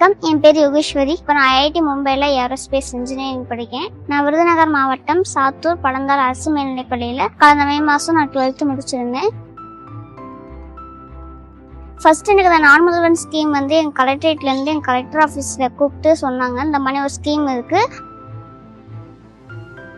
வணக்கம், என் பேர் யோகேஸ்வரி. இப்போ நான் ஐஐடி மும்பையில் ஏரோஸ்பேஸ் இன்ஜினியரிங் படிக்கேன். நான் விருதுநகர் மாவட்டம் சாத்தூர் பழந்தாள் அரசு மேல்நிலைப்பள்ளியில் கடந்த மே மாதம் நான் 12th முடிச்சிருந்தேன். ஃபர்ஸ்ட் எனக்கு அந்த நான் முதல்வன் ஸ்கீம் என் கலெக்டரேட்லேருந்து என் கலெக்டர் ஆஃபீஸில் கூப்பிட்டு சொன்னாங்க, இந்த மாதிரி ஒரு ஸ்கீம் இருக்குது,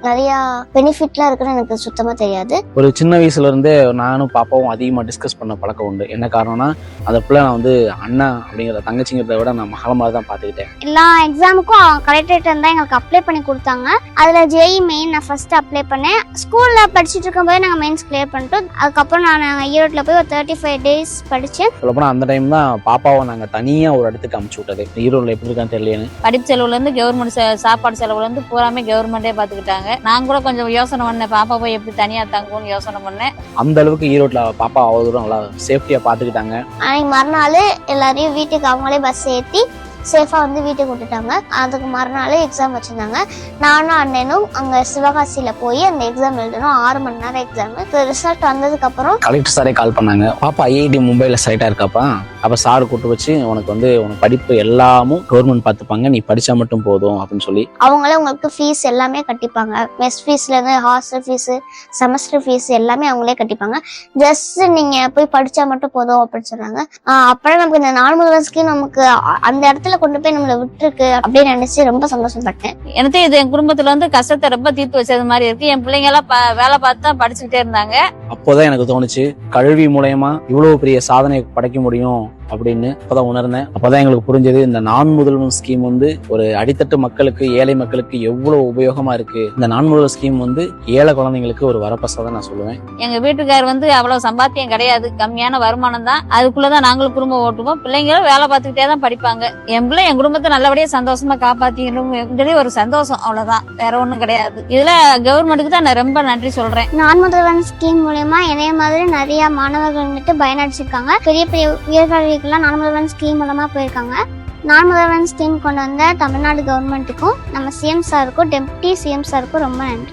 நிறையா பெனிஃபிட்லாம் இருக்குன்னு எனக்கு சுத்தமாக தெரியாது. ஒரு சின்ன வயசுல இருந்தே நானும் பாப்பாவும் அதிகமாக டிஸ்கஸ் பண்ண பழக்கம் உண்டு. என்ன காரணம்னா அந்த பிள்ளை நான் அண்ணா அப்படிங்கிற தங்கச்சிங்கிறத விட நான் மகள மாதிரி தான் பார்த்துக்கிட்டேன். எல்லா எக்ஸாமுக்கும் கலெக்டரேட் இருந்தால் எங்களுக்கு அப்ளை பண்ணி கொடுத்தாங்க. அதில் ஜேஇ மெயின் நான் ஃபர்ஸ்ட் அப்ளை பண்ணேன். ஸ்கூலில் படிச்சுட்டு இருக்கும்போது நாங்கள் மெயின்ஸ் கிளியர் பண்ணிட்டோம். அதுக்கப்புறம் நான் ஈரோட்டில் போய் ஒரு 35 days படித்தேன். சொல்லப்போனால் அந்த டைம் தான் பாப்பாவை நாங்கள் தனியாக ஒரு இடத்துக்கு அமுச்சு விட்டது. ஈரோட்டில் எப்படி இருக்கான்னு தெரியலன்னு. படிப்பு செலவுலேருந்து கவர்மெண்ட் சாப்பாடு செலவுலேருந்து பூராமே கவர்மெண்டே பார்த்துக்கிட்டாங்க. நான் கூட கொஞ்சம் யோசனை பண்ணேன், பாப்பா போய் எப்படி தனியாக தங்கும்னு யோசனை பண்ணேன். அந்த அளவுக்கு ஈரோட்டில் பாப்பா அவ்வளோ தூரம் நல்லா சேஃப்டியாக பார்த்துக்கிட்டாங்க. அன்னைக்கு மறுநாள் எல்லாரையும் வீட்டுக்கு அவங்களே பஸ் ஏற்றி சேஃபாக வீட்டுக்கு விட்டுட்டாங்க. அதுக்கு மறுநாள் எக்ஸாம் வச்சுருந்தாங்க. நானும் அண்ணனும் அங்கே சிவகாசியில் போய் அந்த எக்ஸாம் எழுதணும். 6 மணி நேரம் எக்ஸாம். இப்போ ரிசல்ட் வந்ததுக்கப்புறம் கலெக்டர் சாரே கால் பண்ணாங்க, பாப்பா ஐஐடி மும்பையில் செலக்ட் ஆயிருக்காப்பா. அப்போ சார் கூட்டு வச்சு உனக்கு படிப்பு எல்லாமும் கவர்மெண்ட் பார்த்துப்பாங்க, நீ படித்தா மட்டும் போதும் அப்படின்னு சொல்லி அவங்களே உங்களுக்கு ஃபீஸ் எல்லாமே கட்டிப்பாங்க. மெஸ் ஃபீஸ்லேருந்து ஹாஸ்டல் ஃபீஸு, செமஸ்டர் ஃபீஸ் எல்லாமே அவங்களே கட்டிப்பாங்க. ஜஸ்ட் நீங்கள் போய் படித்தா மட்டும் போதும் அப்படின்னு சொன்னாங்க. அப்புறம் நமக்கு இந்த 4 முதல்வன் ஸ்கீம் நமக்கு அந்த இடத்துல கொண்டு போய் நம்மள விட்டுருக்கு அப்படின்னு நினைச்சு ரொம்ப சந்தோஷப்பட்டேன். எனக்கு இது என் குடும்பத்துல கஷ்டத்தை ரொம்ப தீர்த்து வச்சது மாதிரி இருக்கு. என் பிள்ளைங்க எல்லாம் வேலை பார்த்து தான் படிச்சுக்கிட்டே இருந்தாங்க. அப்போதான் எனக்கு தோணுச்சு, கல்வி மூலயமா இவ்வளவு பெரிய சாதனை படைக்க முடியும் அப்படின்னு அப்பதான் உணர்ந்தேன். அப்பதான் எங்களுக்கு புரிஞ்சது, இந்த நான் முதல்வன் ஸ்கீம் ஒரு அடித்தட்டு மக்களுக்கு, ஏழை மக்களுக்கு எவ்வளவு உபயோகமா இருக்கு. இந்த நான் முதல்வன் ஸ்கீம் ஏழை குழந்தைங்களுக்கு ஒரு வரப்பிரசாதம் நான் சொல்லுவேன். எங்க வீட்டுக்கார் அவ்வளவு சம்பாத்தியம் கிடையாது, கம்மியான வருமானம் தான். அதுக்குள்ளதான் நாங்களும் குடும்பம் ஓட்டுவோம். பிள்ளைங்களும் வேலை பார்த்துக்கிட்டே தான் படிப்பாங்க. என் பிள்ளை என் குடும்பத்தை நல்லபடியா சந்தோஷமா காப்பாத்திக்கணும் சொல்லி ஒரு சந்தோஷம், அவ்வளவுதான், வேற ஒண்ணும் கிடையாது. இதுல கவர்மெண்ட்டுக்கு தான் நான் ரொம்ப நன்றி சொல்றேன். நான் முதல்வன் ஸ்கீம் மூலமா என்னைய மாதிரி நிறைய மாணவர்கள் பயனடைச்சிருக்காங்க. பெரிய பெரிய உயர்கல்வி நான் முதல்வன் ஸ்கீம் மூலமா போயிருக்காங்க. நான் முதல்வன் ஸ்கீம் கொண்டு வந்த தமிழ்நாடு கவர்மெண்ட்டுக்கும் நம்ம சிஎம் சாருக்கும் டெப்டி சிஎம் சாருக்கும் ரொம்ப நன்றி.